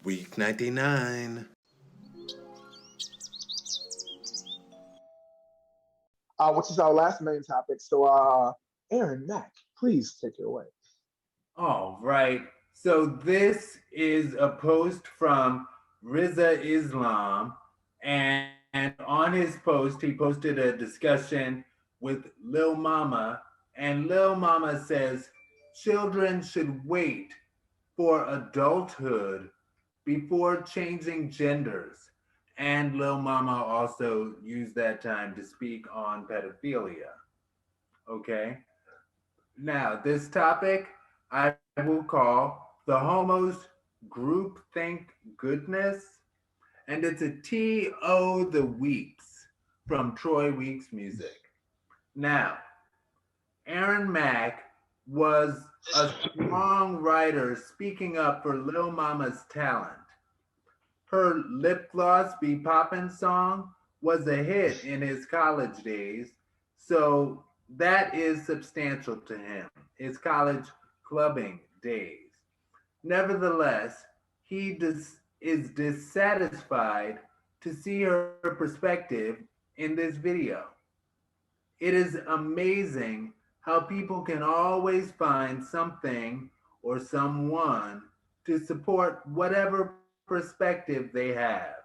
Week 99. Which is our last main topic. So, Aaron, Mac, please take it away. All right. So this is a post from Riza Islam, and on his post, he posted a discussion with Lil Mama, and Lil Mama says children should wait for adulthood before changing genders. And Lil Mama also used that time to speak on pedophilia. Okay. Now, this topic I will call the Homos Group Think Goodness, and it's a T.O. the Weeks from Troy Weeks Music. Now, Aaron Mack was a strong writer speaking up for Lil Mama's talent. Her Lip Gloss Be Poppin' song was a hit in his college days, so that is substantial to him, his college clubbing days. Nevertheless, is dissatisfied to see her perspective in this video. It is amazing how people can always find something or someone to support whatever perspective they have.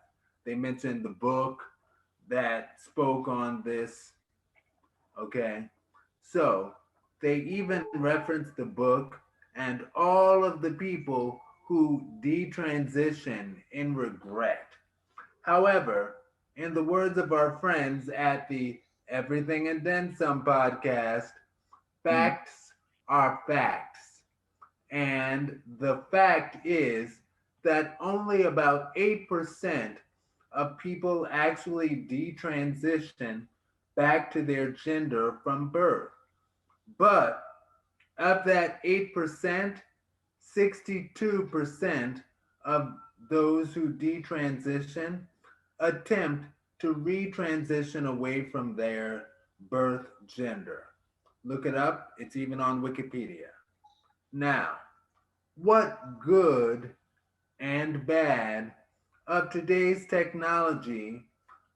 They mentioned the book that spoke on this, okay? So they even referenced the book and all of the people who detransition in regret. However, in the words of our friends at the Everything and Then Some podcast, Mm. facts are facts. And the fact is that only about 8% of people actually detransition back to their gender from birth. But of that 8%, 62% of those who detransition attempt to retransition away from their birth gender. Look it up, it's even on Wikipedia. Now, what good and bad of today's technology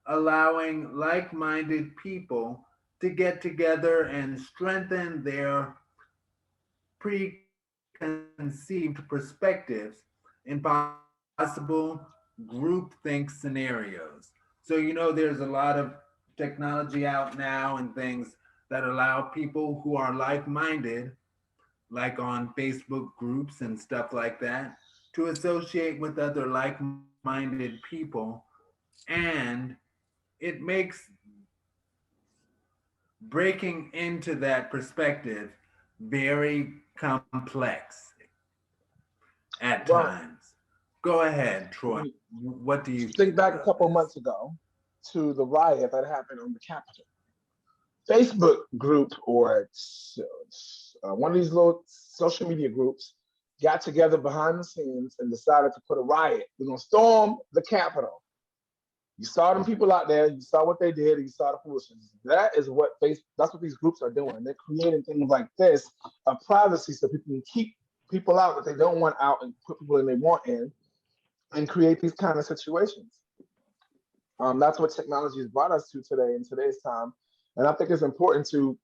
allowing like minded people to get together and strengthen their preconceived perspectives in possible groupthink scenarios. So, there's a lot of technology out now and things that allow people who are like minded, like on Facebook groups and stuff like that, to associate with other like minded people. And it makes breaking into that perspective very complex at Well, times. Go ahead, Troy. when you What do you think think back a about couple this? months ago to the riot that happened on the Capitol, Facebook group or one of these little social media groups got together behind the scenes and decided to put a riot. We're going to storm the Capitol. You saw them people out there. You saw what they did. You saw the foolishness. That's what these groups are doing. They're creating things like this of privacy so people can keep people out that they don't want out and put people in they want in and create these kind of situations. That's what technology has brought us to today in today's time. And I think it's important to,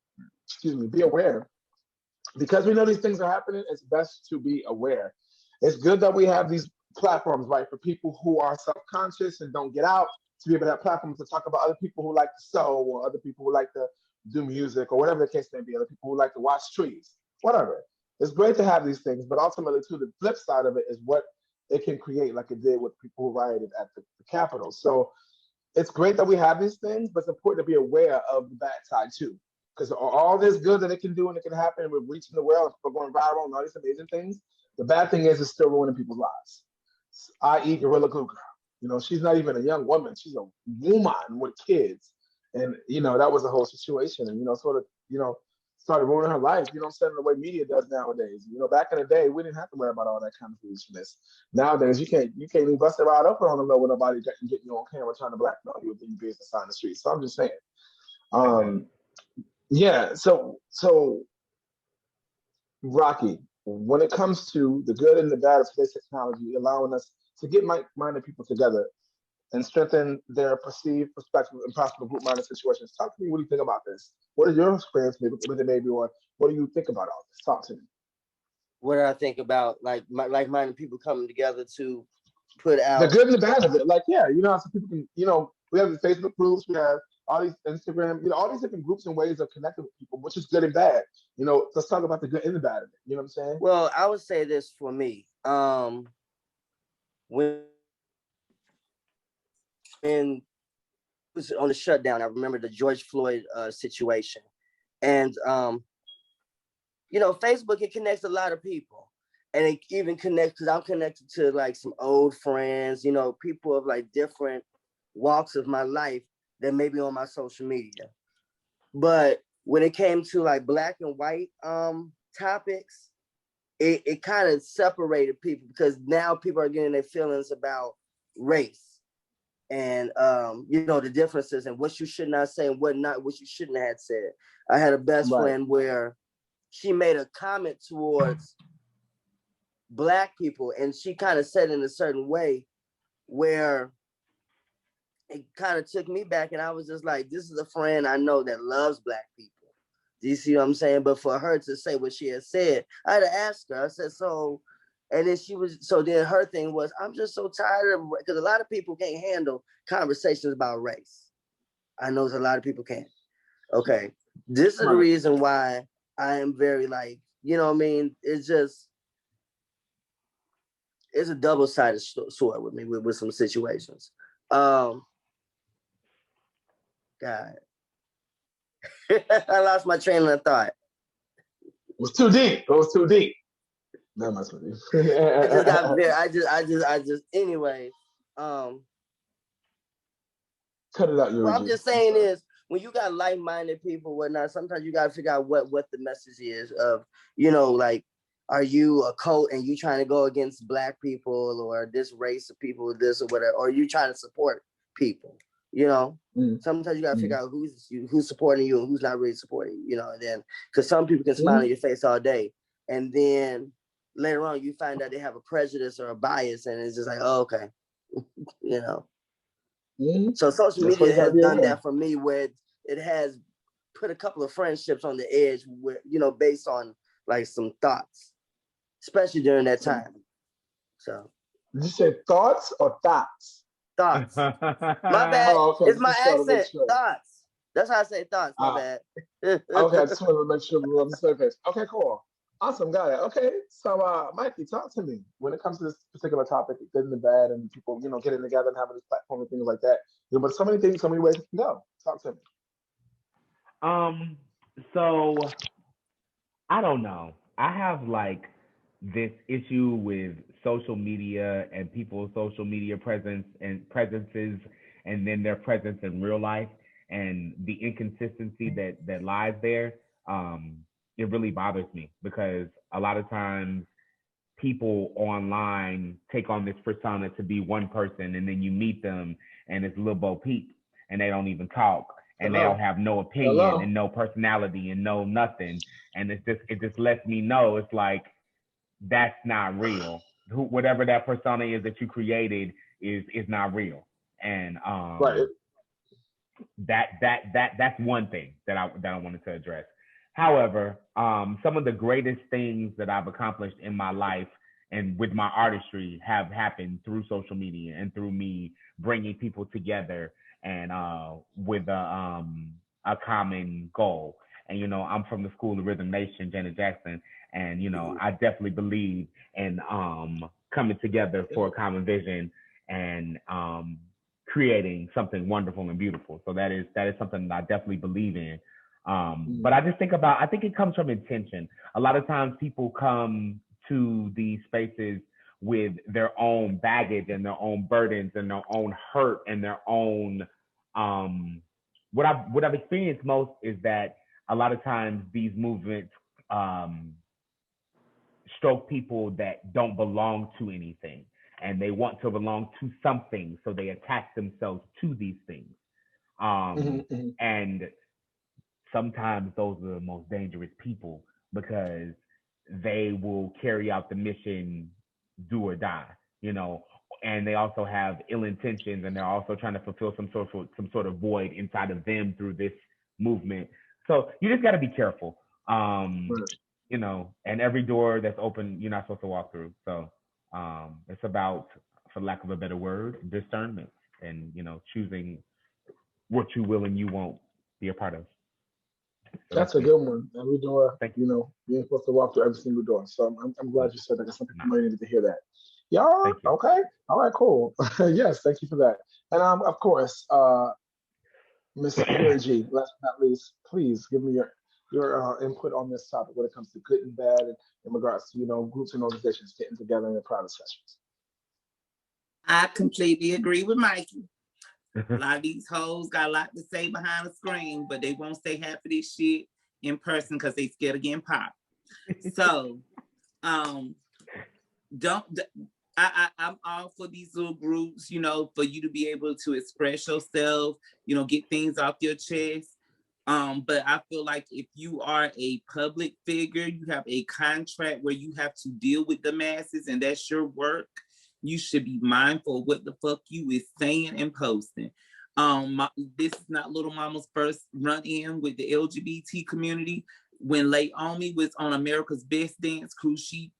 excuse me, be aware because we know these things are happening. It's best to be aware. It's good that we have these platforms, right, for people who are self-conscious and don't get out to be able to have platforms to talk about other people who like to sew or other people who like to do music or whatever the case may be, other people who like to watch trees, whatever. It's great to have these things, but ultimately, too, the flip side of it is what it can create, like it did with people who rioted at the Capitol. So it's great that we have these things, but it's important to be aware of the bad side too. Because all this good that it can do and it can happen, and we're reaching the world, we're going viral and all these amazing things. The bad thing is it's still ruining people's lives. I.e., Gorilla Glue Girl. She's not even a young woman; she's a woman with kids, and that was the whole situation, and sort of started ruining her life. Saying the way media does nowadays. Back in the day, we didn't have to worry about all that kind of foolishness. Nowadays, you can't even bust it out up on the low with nobody getting you on camera trying to blackmail you with your business on the street. So I'm just saying, um, yeah. So Rocky, when it comes to the good and the bad of today's technology, allowing us to get like-minded people together and strengthen their perceived perspective in possible group-minded situations. Talk to me. What do you think about this? What is your experience with it, maybe, or what do you think about all this? Talk to me. What do I think about like-minded people coming together to put The out? good and the bad of it. Like, yeah, so people can, we have the Facebook groups, we have all these Instagram, all these different groups and ways of connecting with people, which is good and bad. Let's talk about the good and the bad of it. You know what I'm saying? Well, I would say this for me. When it was on the shutdown, I remember the George Floyd situation, and Facebook, it connects a lot of people, and it even connects because I'm connected to like some old friends, people of like different walks of my life that may be on my social media. But when it came to like black and white topics, it kind of separated people because now people are getting their feelings about race and the differences and what you should not say and what you shouldn't have said. I had a best friend where she made a comment towards black people and she kind of said in a certain way where it kind of took me back, and I was just like, this is a friend I know that loves black people. Do you see what I'm saying? But for her to say what she had said, I had to ask her. I said, and then then her thing was, I'm just so tired of, because a lot of people can't handle conversations about race. I know a lot of people can't. Okay. This is the reason why I am very like, it's a double-sided sword with me with some situations. God. I lost my train of thought. It was too deep. That must be. I just got very. I just. Anyway. Cut it out, Yuri What G. I'm just saying is, when you got like-minded people, whatnot, sometimes you gotta figure out what the message is of. Like, are you a cult and you trying to go against black people or this race of people, this or whatever, or are you trying to support people? Sometimes you gotta figure out who's supporting you and who's not really supporting you. And then because some people can smile on your face all day, and then later on you find out they have a prejudice or a bias, and it's just like, oh, okay, So social media has done that for me, where it has put a couple of friendships on the edge, with based on like some thoughts, especially during that time. So. Did you say thoughts or thoughts? Thoughts. My bad. Oh, okay. It's my accent. Thoughts. That's how I say thoughts. My bad. Okay, I just wanted to make sure we're on the same page. Okay, cool. Awesome, got it. Okay, so Mikey, talk to me when it comes to this particular topic, good and the bad, and people, getting together and having this platform and things like that. But so many things, so many ways it can go. Talk to me. So I don't know. I have like this issue with social media and people's social media presences and then their presence in real life and the inconsistency that lies there. It really bothers me because a lot of times people online take on this persona to be one person, and then you meet them and it's Lil Bo Peep and they don't even talk and they don't have no opinion and no personality and no nothing. And it just lets me know it's like, that's not real. Whatever that persona is that you created is not real. And that's one thing that I wanted to address. However, some of the greatest things that I've accomplished in my life and with my artistry have happened through social media and through me bringing people together and with a common goal. And I'm from the School of Rhythm Nation, Janet Jackson, and I definitely believe in coming together for a common vision and creating something wonderful and beautiful. So that is something that I definitely believe in. But I think it comes from intention. A lot of times people come to these spaces with their own baggage and their own burdens and their own hurt and their own what I've experienced most is that a lot of times these movements stroke people that don't belong to anything, and they want to belong to something, so they attach themselves to these things. And sometimes those are the most dangerous people because they will carry out the mission, do or die, and they also have ill intentions, and they're also trying to fulfill some sort of void inside of them through this movement. So you just got to be careful. You know, and every door that's open, you're not supposed to walk through. So it's about, for lack of a better word, discernment, and you know, choosing what you will and you won't be a part of. So That's a me. good one. Every door, Thank you know, you're supposed to walk through every single door. So I'm glad you said that, because some people might need to hear that. Yeah, Thank you. okay. All right, cool. Yes, thank you for that. And of course, Miss Yuri G, last but not least, please give me your input on this topic when it comes to good and bad, and in regards to, you know, groups and organizations getting together in the private sessions. I completely agree with Mikey. A lot of these hoes got a lot to say behind the screen, but they won't say half of this shit in person because they scared of getting popped. So, I'm all for these little groups, you know, for you to be able to express yourself, you know, get things off your chest. But I feel like if you are a public figure, you have a contract where you have to deal with the masses, and that's your work. You should be mindful of what the fuck you is saying and posting. This is not Little Mama's first run-in with the LGBT community. When Laomi was on America's Best Dance Crew, she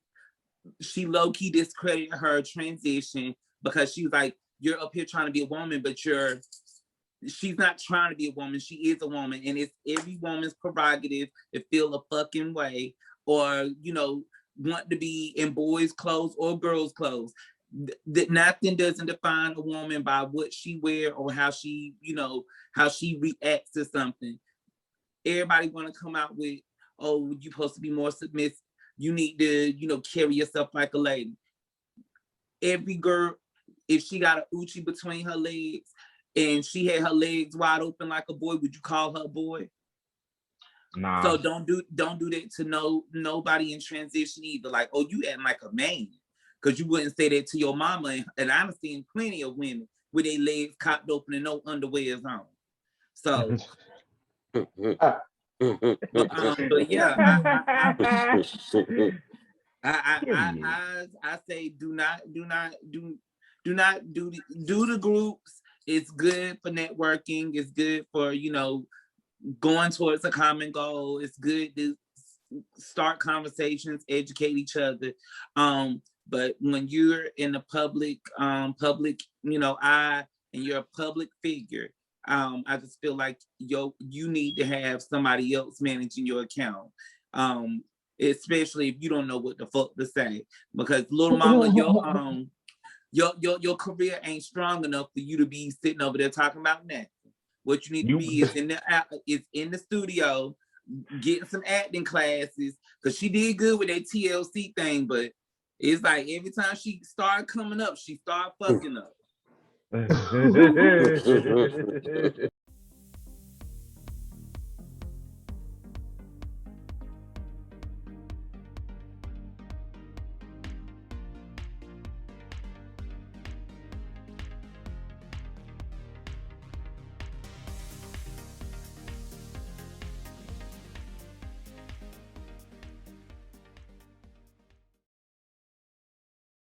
low-key discredited her transition because she was like, you're up here trying to be a woman, but she's not trying to be a woman. She is a woman, and it's every woman's prerogative to feel a fucking way, or, you know, want to be in boys' clothes or girls' clothes. That nothing doesn't define a woman by what she wear or how she, you know, how she reacts to something. Everybody want to come out with, oh, you're supposed to be more submissive. You need to, you know, carry yourself like a lady. Every girl, if she got an Uchi between her legs and she had her legs wide open like a boy, would you call her a boy? Nah. So don't do that to nobody in transition either. Like, oh, you acting like a man, because you wouldn't say that to your mama. And I've seen plenty of women with their legs cocked open and no underwears on. So, but yeah, I say do the groups. It's good for networking. It's good for, you know, going towards a common goal. It's good to start conversations, educate each other. But when you're in the public, you know, eye, and you're a public figure, I just feel like you need to have somebody else managing your account. Especially if you don't know what the fuck to say, because little mama, your career ain't strong enough for you to be sitting over there talking about nothing. What you need to be is in the studio, getting some acting classes, because she did good with that TLC thing, but it's like every time she started coming up, she started fucking up.